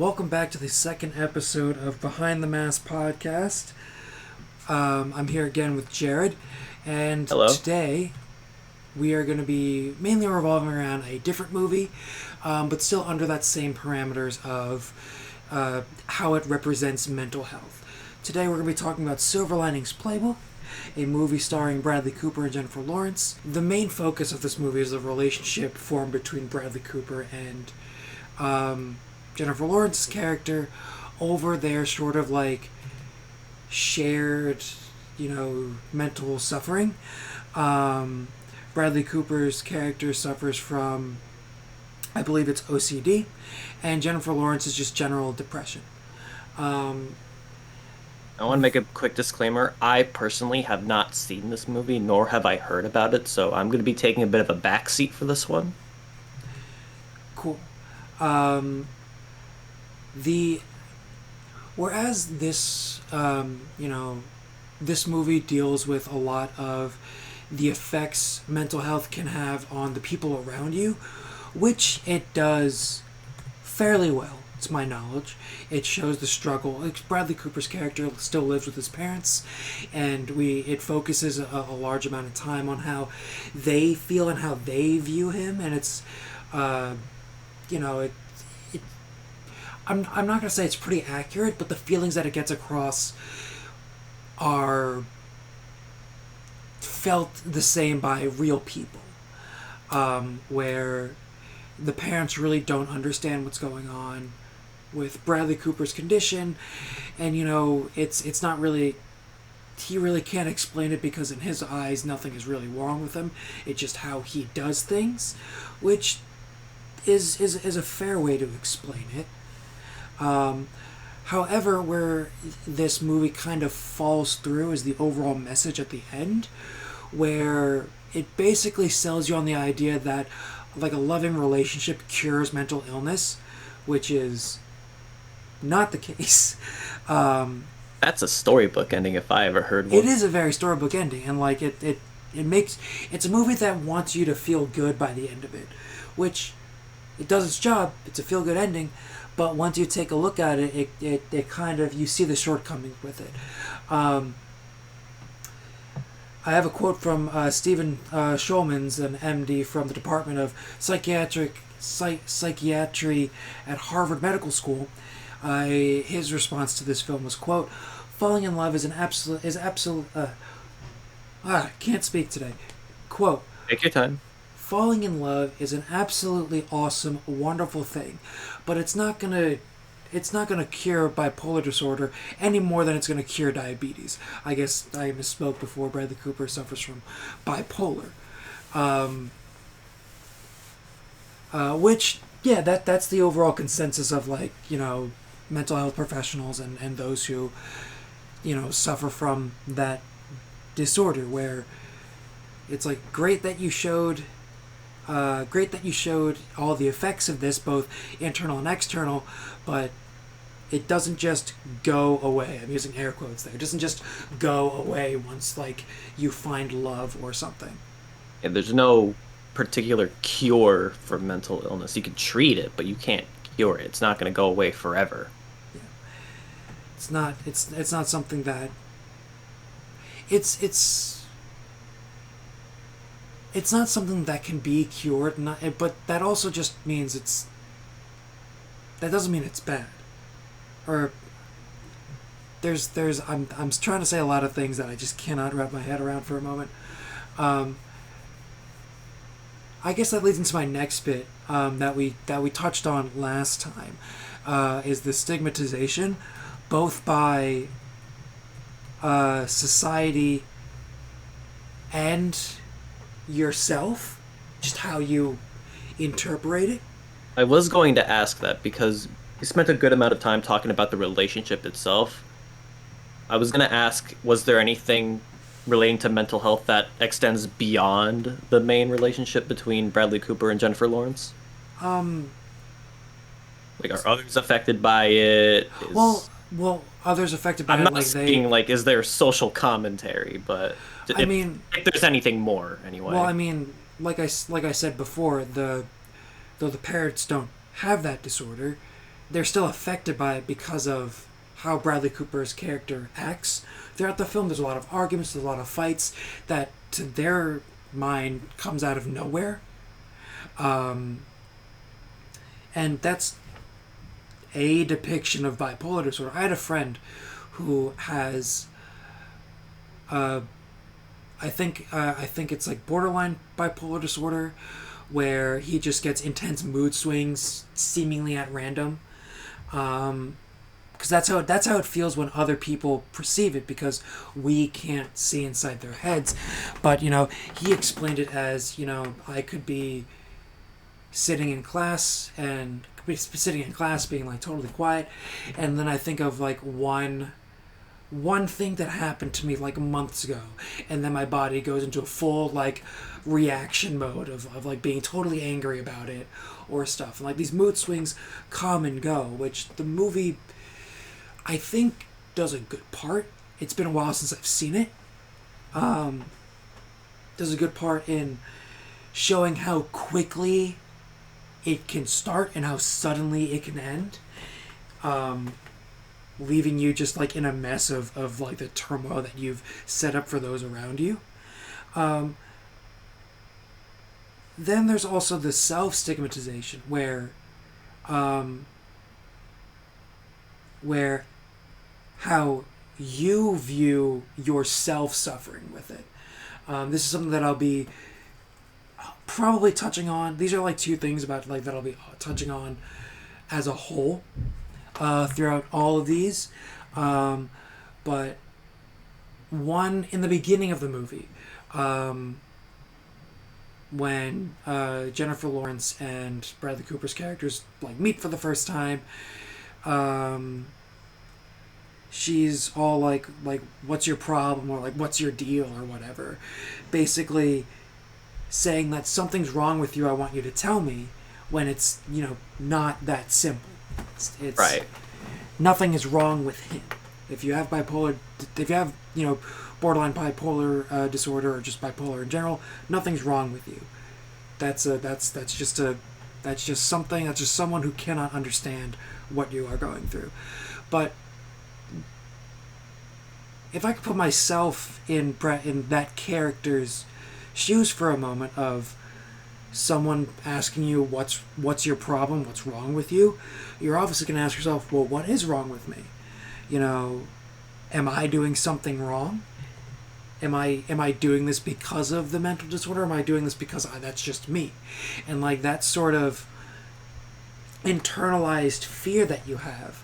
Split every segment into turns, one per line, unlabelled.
Welcome back to the second episode of Behind the Mask podcast. I'm here again with Jared, and
Hello.
today we are going to be mainly revolving around a different movie, but still under that same parameters of how it represents mental health. Today we're going to be talking about Silver Linings Playbook, a movie starring Bradley Cooper and Jennifer Lawrence. The main focus of this movie is the relationship formed between Bradley Cooper and Jennifer Lawrence's character over their sort of like shared, mental suffering. Bradley Cooper's character suffers from, I believe it's OCD, and Jennifer Lawrence is just general depression.
I want to make a quick disclaimer. I personally have not seen this movie, nor have I heard about it, so I'm going to be taking a bit of a backseat for this one.
Cool. The whereas this this movie deals with a lot of the effects mental health can have on the people around you, which it does fairly well, to my knowledge. It shows the struggle. Bradley Cooper's character still lives with his parents, and it focuses a large amount of time on how they feel and how they view him, and it's it I'm not going to say it's pretty accurate, but the feelings that it gets across are felt the same by real people, where the parents really don't understand what's going on with Bradley Cooper's condition, and it's not really, he really can't explain it because in his eyes nothing is really wrong with him. It's just how he does things, which is a fair way to explain it. However, where this movie kind of falls through is the overall message at the end, where it basically sells you on the idea that like a loving relationship cures mental illness, which is not the case.
That's a storybook ending if I ever heard one.
It is a very storybook ending, and like it makes, it's a movie that wants you to feel good by the end of it, which it does its job. It's a feel good ending. But once you take a look at it, it kind of, you see the shortcomings with it. I have a quote from Stephen Schulmans, an MD from the Department of Psychiatry at Harvard Medical School. His response to this film was, quote, "Falling in love is can't speak today. Quote,
Take your time.
falling in love is an absolutely awesome, wonderful thing, but it's not gonna cure bipolar disorder any more than it's gonna cure diabetes." I guess I misspoke before. Bradley Cooper suffers from bipolar, which that's the overall consensus of mental health professionals and those who suffer from that disorder, where it's like great that you showed all the effects of this, both internal and external, but it doesn't just go away. I'm using air quotes there. It doesn't just go away once you find love or something.
Yeah, there's no particular cure for mental illness. You can treat it, but you can't cure it. It's not going to go away forever.
Yeah. It's not something that it's not something that can be cured, but that also just means that doesn't mean it's bad. Or I'm trying to say a lot of things that I just cannot wrap my head around for a moment. I guess that leads into my next bit that we touched on last time, is the stigmatization, both by society and yourself, just how you interpret it.
I was going to ask that because we spent a good amount of time talking about the relationship itself. I was going to ask, was there anything relating to mental health that extends beyond the main relationship between Bradley Cooper and Jennifer Lawrence? Like, are others affected by it?
Well, others affected by
I'm
it,
not saying, is there social commentary, but if there's anything more, anyway.
Well, I mean, like I said before, though the parents don't have that disorder, they're still affected by it because of how Bradley Cooper's character acts throughout the film. There's a lot of arguments, there's a lot of fights that to their mind comes out of nowhere. Um, and that's a depiction of bipolar disorder. I had a friend who has, uh, I think it's like borderline bipolar disorder, where he just gets intense mood swings seemingly at random. Because that's how it feels when other people perceive it, because we can't see inside their heads. But he explained it as, I could be sitting in class and being like totally quiet, and then I think of like one thing that happened to me like months ago, and then my body goes into a full like reaction mode of like being totally angry about it or stuff, and like these mood swings come and go, which the movie I think does a good part. It's been a while since I've seen it. Does a good part in showing how quickly it can start and how suddenly it can end, leaving you just like in a mess of like the turmoil that you've set up for those around you. Then there's also the self-stigmatization where how you view yourself suffering with it. This is something that I'll be probably touching on. These are like two things about like that I'll be touching on as a whole throughout all of these. But one in the beginning of the movie, when Jennifer Lawrence and Bradley Cooper's characters like meet for the first time, she's all like what's your problem, or like what's your deal, or whatever, basically saying that something's wrong with you, I want you to tell me, when it's not that simple. It's
Right.
Nothing is wrong with him. If you have borderline bipolar disorder, or just bipolar in general, nothing's wrong with you. That's just someone who cannot understand what you are going through. But if I could put myself in that character's shoes for a moment, of someone asking you what's your problem, what's wrong with you, you're obviously going to ask yourself, well, what is wrong with me? Am I doing something wrong? Am I doing this because of the mental disorder? Or am I doing this because that's just me? And like that sort of internalized fear that you have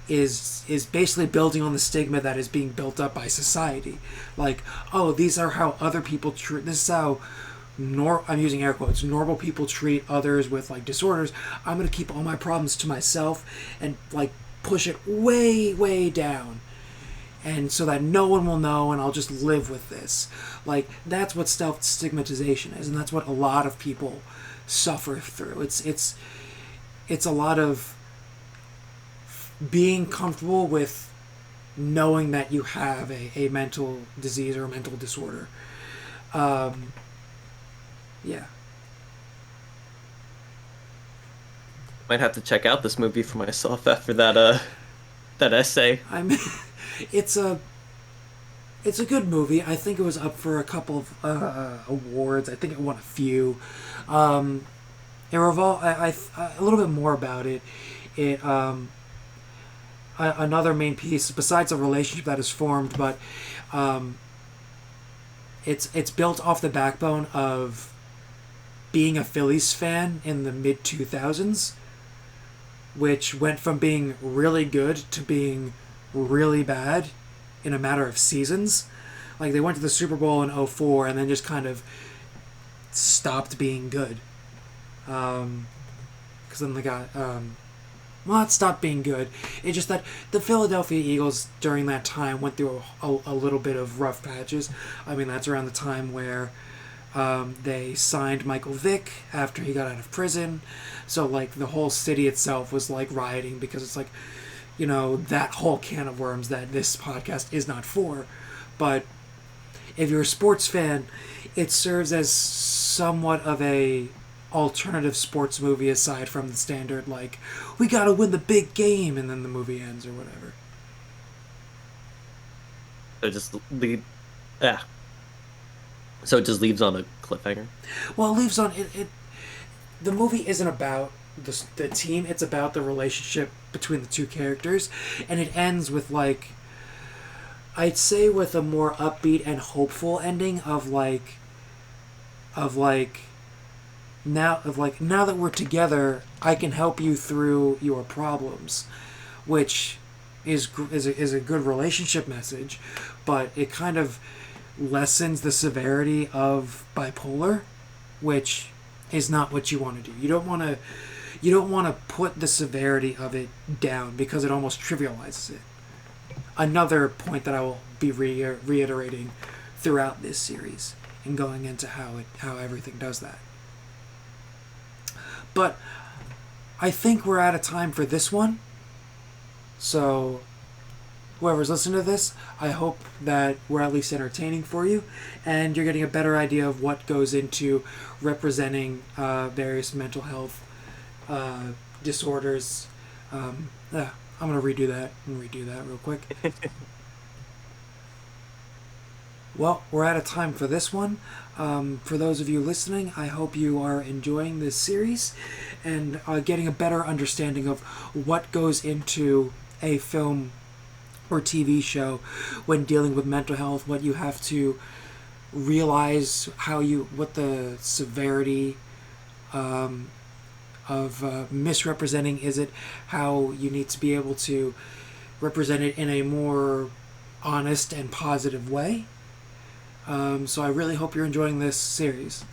is basically building on the stigma that is being built up by society. Like, oh, these are how other people treat. This is how I'm using air quotes, normal people treat others with like disorders. I'm gonna keep all my problems to myself and like push it way, way down, and so that no one will know, and I'll just live with this. Like, that's what self-stigmatization is, and that's what a lot of people suffer through. It's a lot of being comfortable with knowing that you have a mental disease or a mental disorder. Yeah.
Might have to check out this movie for myself after that essay.
It's a good movie. I think it was up for a couple of awards. I think it won a few. A little bit more about it. Another main piece, besides a relationship that is formed, but it's built off the backbone of being a Phillies fan in the mid 2000s, which went from being really good to being really bad in a matter of seasons. Like, they went to the Super Bowl in 2004 and then just kind of stopped being good. Because then they got not stopped being good. It's just that the Philadelphia Eagles during that time went through a little bit of rough patches. I mean, that's around the time where they signed Michael Vick after he got out of prison. So, like, the whole city itself was, like, rioting, because it's like, that whole can of worms that this podcast is not for. But if you're a sports fan, it serves as somewhat of a alternative sports movie aside from the standard, like, we gotta win the big game, and then the movie ends or whatever.
It just leave, yeah. So it just leaves on a cliffhanger.
Well, it leaves on it. The movie isn't about the team, it's about the relationship between the two characters, and it ends with, like, I'd say with a more upbeat and hopeful ending of like now that we're together, I can help you through your problems, which is a good relationship message, but it kind of lessens the severity of bipolar, which is not what you want to do. You don't want to put the severity of it down because it almost trivializes it. Another point that I will be reiterating throughout this series and going into how everything does that. But I think we're out of time for this one. So whoever's listening to this, I hope that we're at least entertaining for you, and you're getting a better idea of what goes into representing various mental health disorders. Yeah, I'm gonna redo that real quick. Well, we're out of time for this one. For those of you listening, I hope you are enjoying this series and getting a better understanding of what goes into a film or TV show when dealing with mental health, what you have to realize, what the severity of misrepresenting is it, how you need to be able to represent it in a more honest and positive way. So I really hope you're enjoying this series.